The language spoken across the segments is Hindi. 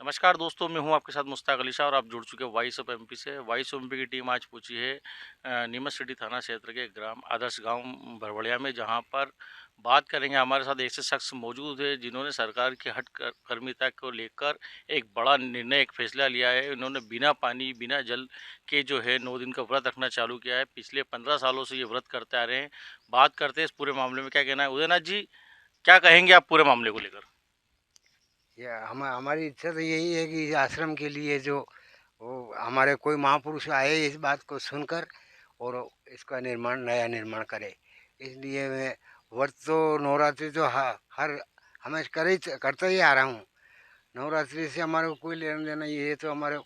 नमस्कार दोस्तों, मैं हूं आपके साथ मुश्ताक अली शाह और आप जुड़ चुके हैं वॉइस ऑफ एमपी से। वॉइस ऑफ एमपी की टीम आज पहुंची है नीमच सिटी थाना क्षेत्र के ग्राम आदर्श गांव भरवड़िया में, जहां पर बात करेंगे। हमारे साथ ऐसे शख्स मौजूद है जिन्होंने सरकार की कर्मिता को लेकर एक बड़ा निर्णय, एक फैसला लिया है। इन्होंने बिना पानी बिना जल के जो है 9 दिन का व्रत रखना चालू किया है। पिछले 15 सालों से ये व्रत करते आ रहे हैं। बात करते हैं इस पूरे मामले में, क्या कहना है। उदयनाथ जी, क्या कहेंगे आप पूरे मामले को लेकर। या हमारी इच्छा तो यही है कि इस आश्रम के लिए जो वो हमारे कोई महापुरुष आए इस बात को सुनकर और इसका निर्माण नया निर्माण करे। इसलिए मैं व्रत तो नवरात्रि तो हर हमें करता ही आ रहा हूँ। नवरात्रि से हमारे को कोई लेना देना, ये तो हमारे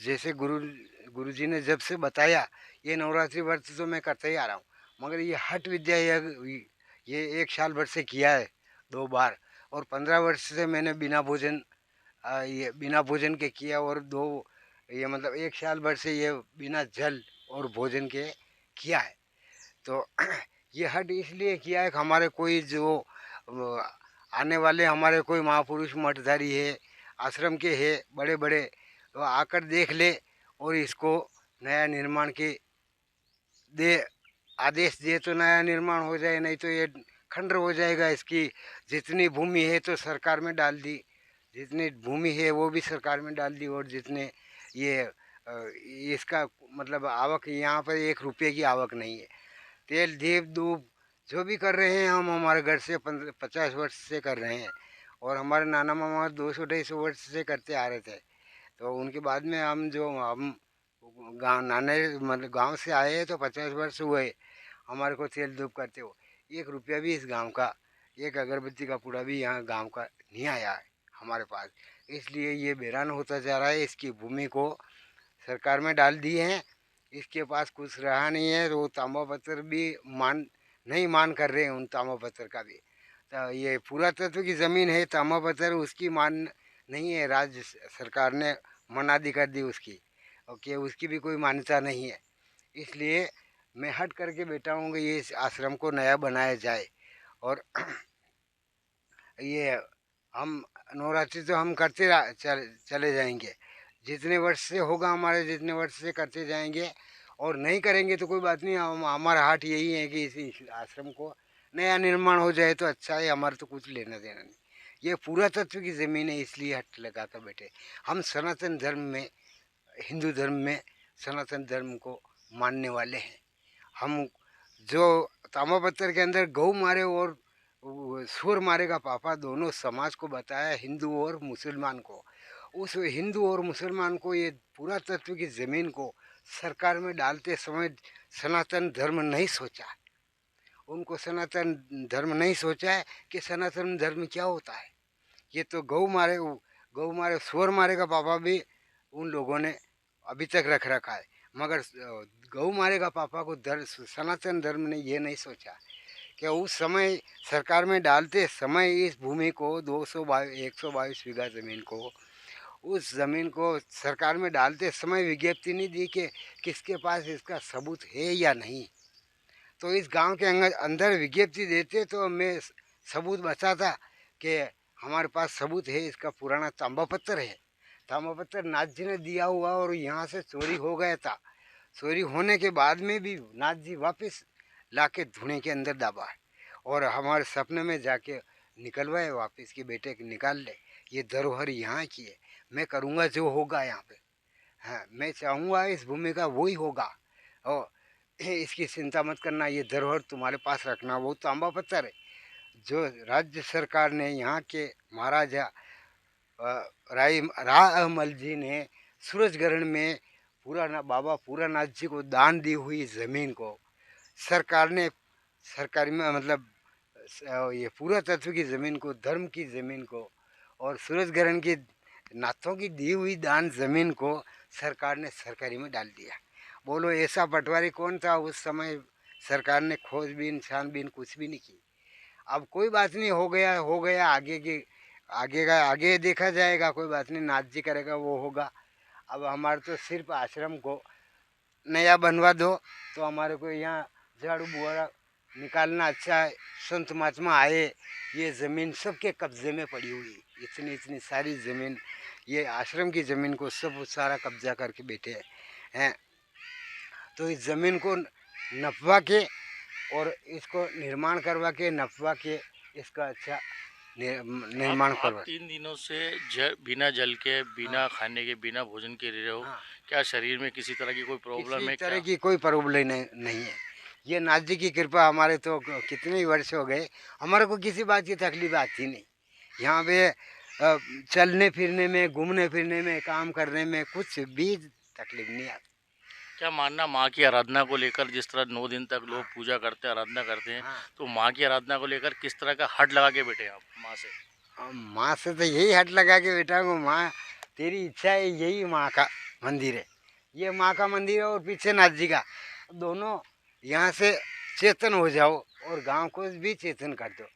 जैसे गुरु जी ने जब से बताया, ये नवरात्रि व्रत तो मैं करता ही आ रहा हूँ। मगर ये हठ विद्या ये 1 साल भर से किया है 2 बार। और 15 वर्ष से मैंने ये बिना भोजन के किया। और दो ये मतलब 1 साल भर से ये बिना जल और भोजन के किया है। तो ये हट इसलिए किया है कि हमारे कोई जो आने वाले हमारे कोई महापुरुष मठधारी है, आश्रम के है बड़े बड़े, तो आकर देख ले और इसको नया निर्माण के दे आदेश दे तो नया निर्माण हो जाए, नहीं तो ये खंडर हो जाएगा। इसकी जितनी भूमि है तो सरकार में डाल दी, जितनी भूमि है वो भी सरकार में डाल दी। और जितने ये इसका मतलब आवक, यहाँ पर 1 रुपये की आवक नहीं है। तेल दीप धूप जो भी कर रहे हैं हम हमारे घर से 50 वर्ष से कर रहे हैं। और हमारे नाना मामा 200-250 वर्ष से करते आ रहे थे। तो उनके बाद में हम गाँव नाने मतलब गांव से आए हैं तो 50 वर्ष हुए हमारे को तेल धूप करते हो। 1 रुपया भी इस गांव का, एक अगरबत्ती का पूड़ा भी यहाँ गांव का नहीं आया है हमारे पास। इसलिए ये बेरान होता जा रहा है। इसकी भूमि को सरकार में डाल दिए हैं, इसके पास कुछ रहा नहीं है। तो वो तांबा पत्थर भी नहीं मान कर रहे हैं उन तांबा पत्थर का भी। तो ये पुरातत्व की ज़मीन है, तांबा पत्थर उसकी मान नहीं है। राज्य सरकार ने मनादी कर दी उसकी, और कि उसकी भी कोई मान्यता नहीं है। इसलिए मैं हट करके बैठा हूँ कि ये इस आश्रम को नया बनाया जाए। और ये हम नवरात्रि तो हम चले जाएंगे। जितने वर्ष से होगा हमारे, जितने वर्ष से करते जाएंगे। और नहीं करेंगे तो कोई बात नहीं, हमारा हाट यही है कि इस आश्रम को नया निर्माण हो जाए तो अच्छा है। हमारा तो कुछ लेना देना नहीं। ये पुरातत्व की ज़मीन है, इसलिए हट लगा कर बैठे। हम सनातन धर्म में, हिंदू धर्म में सनातन धर्म को मानने वाले हैं हम। जो ताम्रपत्र के अंदर गौ मारे और सुर मारे का पापा दोनों समाज को बताया, हिंदू और मुसलमान को। उस हिंदू और मुसलमान को ये पुरातत्व की ज़मीन को सरकार में डालते समय सनातन धर्म नहीं सोचा। उनको सनातन धर्म नहीं सोचा है कि सनातन धर्म क्या होता है। ये तो गौ मारे सुअर मारे का पापा भी उन लोगों ने अभी तक रख रखा है। मगर गौ मारे का पापा को सनातन धर्म ने ये नहीं सोचा कि उस समय सरकार में डालते समय इस भूमि को 122 बीघा ज़मीन को, उस ज़मीन को सरकार में डालते समय विज्ञप्ति नहीं दी कि किसके पास इसका सबूत है या नहीं। तो इस गांव के अंदर विज्ञप्ति देते तो मैं सबूत बताता कि हमारे पास सबूत है, इसका पुराना तांबा पत्थर है। तांबा पत्थर नाथ जी ने दिया हुआ और यहाँ से चोरी हो गया था। चोरी होने के बाद में भी नाथ जी वापस ला के धुने के अंदर दबा है। और हमारे सपने में जाके निकलवाए वापस कि बेटे निकाल ले, ये धरोहर यहाँ की है। मैं करूँगा जो होगा यहाँ पे। हाँ, मैं चाहूँगा इस भूमि का वही होगा। और इसकी चिंता मत करना, ये धरोहर तुम्हारे पास रखना। वो तांबा पत्थर है जो राज्य सरकार ने यहाँ के महाराजा रामल जी ने सूरजगढ़ में बाबा पूरानाथ जी को दान दी हुई ज़मीन को सरकार ने, सरकारी में मतलब ये पुरातत्व की ज़मीन को, धर्म की ज़मीन को और सूरजगढ़ की नाथों की दी हुई दान ज़मीन को सरकार ने सरकारी में डाल दिया। बोलो ऐसा पटवारी कौन था उस समय। सरकार ने खोजबीन छानबीन कुछ भी नहीं की। अब कोई बात नहीं, हो गया हो गया। आगे का आगे देखा जाएगा, कोई बात नहीं, नाथ जी करेगा वो होगा। अब हमारे तो सिर्फ आश्रम को नया बनवा दो तो हमारे को यहाँ झाड़ू बुहारा निकालना अच्छा है। संत महात्मा आए, ये ज़मीन सबके कब्जे में पड़ी हुई, इतनी इतनी सारी ज़मीन ये आश्रम की ज़मीन को सब सारा कब्जा करके बैठे हैं। तो इस ज़मीन को नपवा के और इसको निर्माण करवा के नपवा के इसका अच्छा निर्माण आप करवा। 3 दिनों से बिना जल के, हाँ बिना खाने के, बिना भोजन के रह रहे हो। हाँ, क्या शरीर में किसी तरह की कोई प्रॉब्लम किसी है तरह क्या? की कोई प्रॉब्लम नहीं है। ये नाथ जी की कृपा, हमारे तो कितने ही वर्ष हो गए, हमारे को किसी बात की तकलीफ आती नहीं। यहाँ पे चलने फिरने में, घूमने फिरने में, काम करने में कुछ भी तकलीफ नहीं आती। क्या मानना माँ की आराधना को लेकर, जिस तरह 9 दिन तक लोग हाँ पूजा करते हैं, आराधना करते हैं, हाँ। तो माँ की आराधना को लेकर किस तरह का हट लगा के बैठे हैं आप माँ से? माँ से तो यही हट लगा के बेटा को, माँ तेरी इच्छा है, यही माँ का मंदिर है। ये माँ का मंदिर है और पीछे नाथ जी का, दोनों यहाँ से चेतन हो जाओ और गांव को भी चेतन कर दो,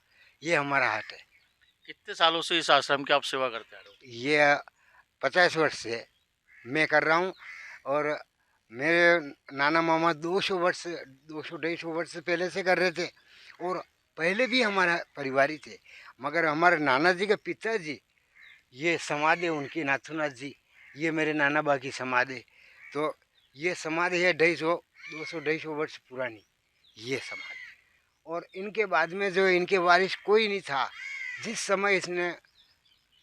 ये हमारा हट है। कितने सालों से इस आश्रम की आप सेवा करते आ रहे हो? ये 50 वर्ष से मैं कर रहा हूँ। और मेरे नाना मामा 200 वर्ष, 200 250 वर्ष पहले से कर रहे थे। और पहले भी हमारा परिवार ही थे, मगर हमारे नाना जी के पिताजी, ये समाधि है उनकी, नाथूनाथ जी, ये मेरे नाना बा की समाधि है। तो ये समाधि है 250 वर्ष पुरानी, ये समाधि। और इनके बाद में जो इनके वारिस कोई नहीं था, जिस समय इसने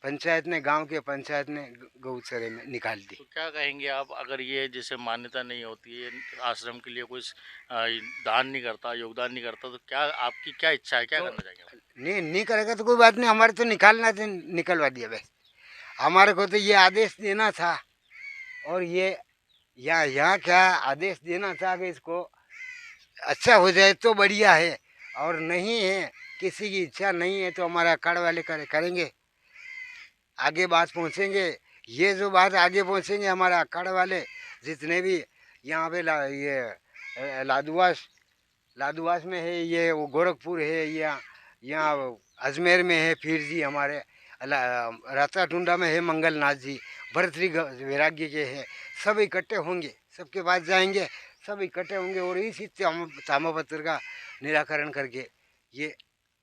पंचायत ने, गांव के पंचायत ने गौचरे में निकाल दी। तो क्या कहेंगे आप, अगर ये जैसे मान्यता नहीं होती है, आश्रम के लिए कोई दान नहीं करता, योगदान नहीं करता, तो क्या आपकी क्या इच्छा है, क्या तो करना चाहेंगे आप? नहीं करेगा तो कोई बात नहीं, हमारे तो निकालना था, निकलवा दिया बस। हमारे को तो ये आदेश देना था, और ये यहाँ क्या आदेश देना था कि इसको अच्छा हो जाए तो बढ़िया है, और नहीं है, किसी की इच्छा नहीं है तो हमारा अखाड़ वाले करेंगे, आगे बात पहुँचेंगे। ये जो बात आगे पहुँचेंगे हमारा अखाड़ वाले जितने भी यहाँ पे लादुआस, लादुआस में है, ये वो गोरखपुर है, यहाँ अजमेर में है पीर जी हमारे, राता टुंडा में है मंगलनाथ जी, भरतरी वैराग्य के हैं, सब इकट्ठे होंगे, सबके पास जाएंगे, सब इकट्ठे होंगे और इसी ताम्रपत्र का निराकरण करके ये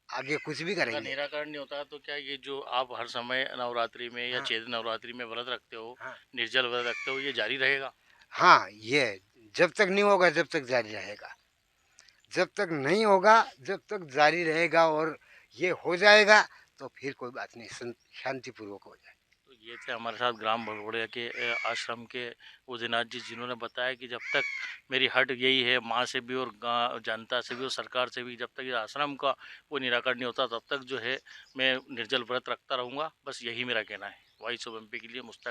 आगे कुछ भी अगर करेंगे। निराकरण नहीं होता तो क्या ये जो आप हर समय नवरात्रि में या हाँ चैत्र नवरात्रि में व्रत रखते हो, हाँ निर्जल व्रत रखते हो, ये जारी रहेगा? हाँ, ये जब तक नहीं होगा जब तक जारी रहेगा, जब तक नहीं होगा जब तक जारी रहेगा, और ये हो जाएगा तो फिर कोई बात नहीं, शांतिपूर्वक हो जाए। तो ये थे हमारे साथ ग्राम भड़वड़िया के आश्रम के उदयनाथ जी, जिन्होंने बताया कि जब तक मेरी हट यही है, माँ से भी और गाँव जनता से भी और सरकार से भी, जब तक इस आश्रम का कोई निराकरण नहीं होता तब तक जो है मैं निर्जल व्रत रखता रहूँगा। बस यही मेरा कहना है। वॉइस ऑफ एमपी के लिए मुश्ताक